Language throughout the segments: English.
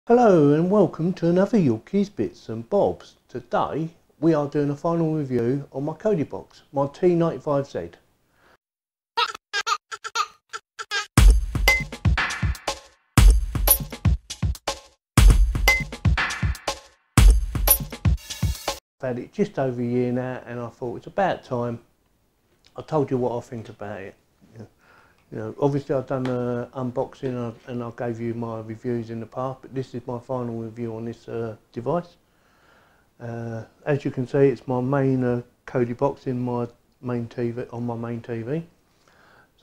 Hello and welcome to another Yorkies Bits and Bobs. Today we are doing a final review on my Kodi box, my T95Z. I've had it just over a year now and I thought it's about time I told you what I think about it. Obviously I've done an unboxing and I gave you my reviews in the past, but this is my final review on this device. As you can see, it's my main Kodi box in my main TV, on my main TV.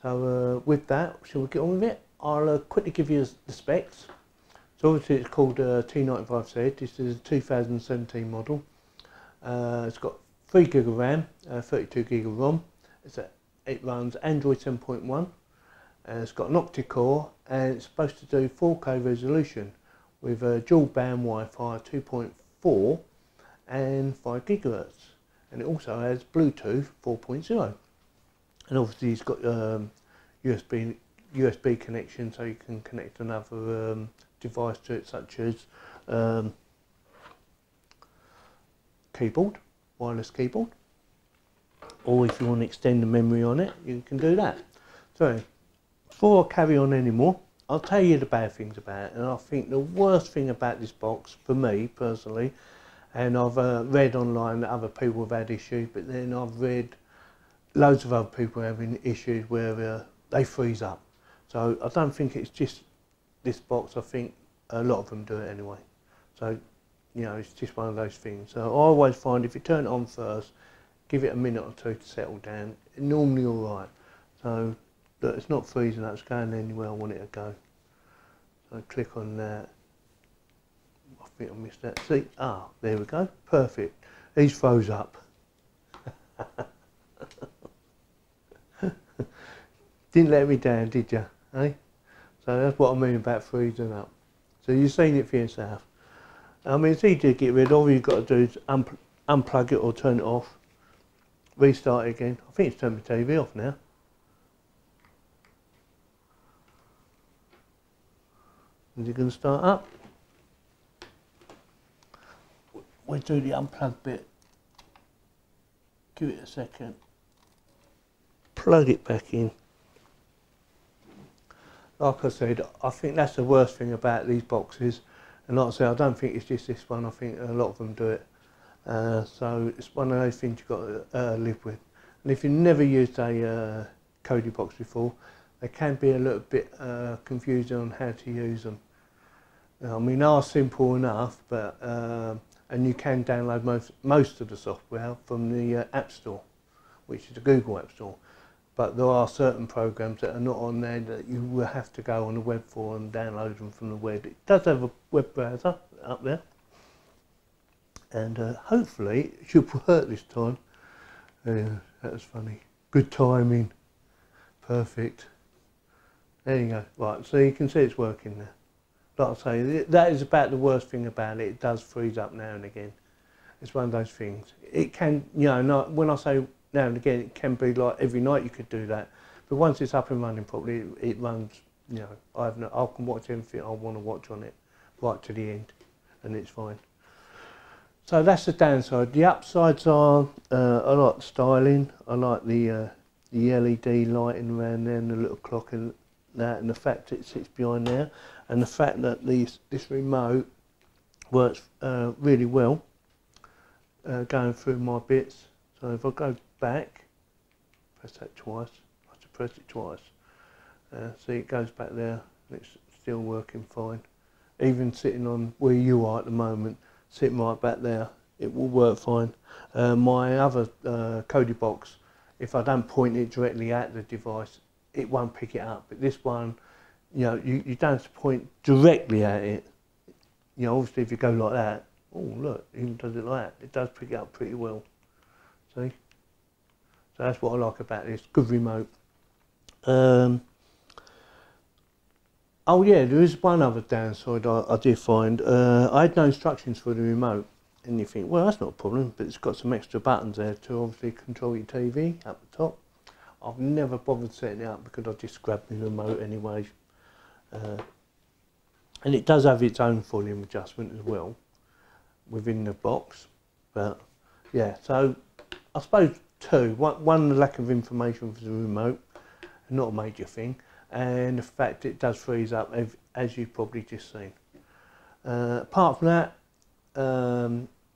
So with that, shall we get on with it? I'll quickly give you the specs. So obviously it's called T95Z. This is a 2017 model. It's got 3 gig of RAM, 32 gig of ROM. It runs Android 7.1. It's got an Octa core and it's supposed to do 4K resolution with dual band Wi-Fi 2.4 and 5 GHz, and it also has Bluetooth 4.0, and obviously it's got USB connection, so you can connect another device to it, such as keyboard, wireless keyboard, or if you want to extend the memory on it, you can do that. So before I carry on anymore, I'll tell you the bad things about it. And I think the worst thing about this box, for me personally, and I've read online that other people have had issues, but then I've read loads of other people having issues where they freeze up. So I don't think it's just this box, I think a lot of them do it anyway. So, you know, it's just one of those things. So I always find if you turn it on first, give it a minute or two to settle down, it's normally alright. So look, it's not freezing up, it's going anywhere I want it to go. So I click on that. I think I missed that. See? Ah, there we go. Perfect. He's froze up. Didn't let me down, did you? Eh? So that's what I mean about freezing up. So you've seen it for yourself. I mean, it's easy to get rid of. All you've got to do is unplug it or turn it off. Restart it again. I think it's turned my TV off now. Is it going to start up? We'll do the unplug bit. Give it a second. Plug it back in. Like I said, I think that's the worst thing about these boxes. And like I said, I don't think it's just this one. I think a lot of them do it. So it's one of those things you've got to live with. And if you've never used a Kodi box before, they can be a little bit confusing on how to use them. I mean, they are simple enough, but and you can download most of the software from the App Store, which is the Google App Store. But there are certain programs that are not on there that you will have to go on the web for and download them from the web. It does have a web browser up there, and hopefully it should work this time. That was funny. Good timing. Perfect. There you go. Right, so you can see it's working there. Like I say, that is about the worst thing about it. It does freeze up now and again. It's one of those things. It can, you know, when I say now and again, it can be like every night you could do that. But once it's up and running properly, it runs, you know, I can watch everything I want to watch on it right to the end, and it's fine. So that's the downside. The upsides are, I like the styling. I like the LED lighting around there and the little clock and that, and the fact it sits behind there, and the fact that this remote works really well going through my bits. So if I go back, press that twice, I have to press it twice, see it goes back there and it's still working fine. Even sitting on where you are at the moment, sitting right back there, it will work fine. My other Kodi box, if I don't point it directly at the device, it won't pick it up. But this one, you know, you don't have to point directly at it. You know, obviously if you go like that, oh look, it even does it like that. It does pick it up pretty well. See? So that's what I like about this. Good remote. Oh yeah, there is one other downside I did find. I had no instructions for the remote. And you think, well, that's not a problem, but it's got some extra buttons there to obviously control your TV up the top. I've never bothered setting it up because I just grabbed the remote anyway. and it does have its own volume adjustment as well within the box. But yeah, so I suppose two. One, the lack of information for the remote, not a major thing, and the fact it does freeze up, as you've probably just seen. Apart from that,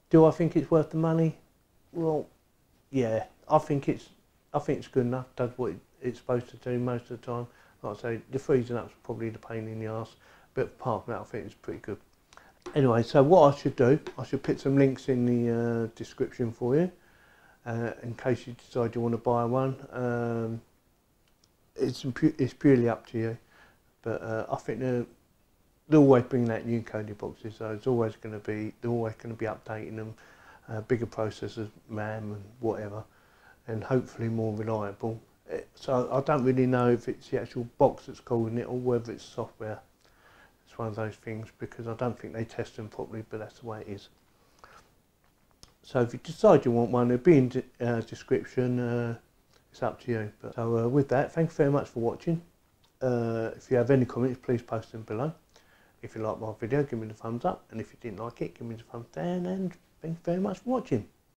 do I think it's worth the money? Well, yeah, I think it's good enough. Does what it's supposed to do most of the time. Like I say, the freezing up's probably the pain in the arse, but apart from that, I think it's pretty good. Anyway, so what I should do, I should put some links in the description for you, in case you decide you want to buy one. It's purely up to you, but I think they're always bringing out new Kodi boxes, so they're always going to be updating them, bigger processors, RAM and whatever, and hopefully more reliable. So I don't really know if it's the actual box that's causing it or whether it's software. It's one of those things, because I don't think they test them properly, but that's the way it is. So if you decide you want one, it'll be in the description. It's up to you. But, so with that, thank you very much for watching. If you have any comments, please post them below. If you like my video, give me the thumbs up, and if you didn't like it, give me the thumbs down, and thank you very much for watching.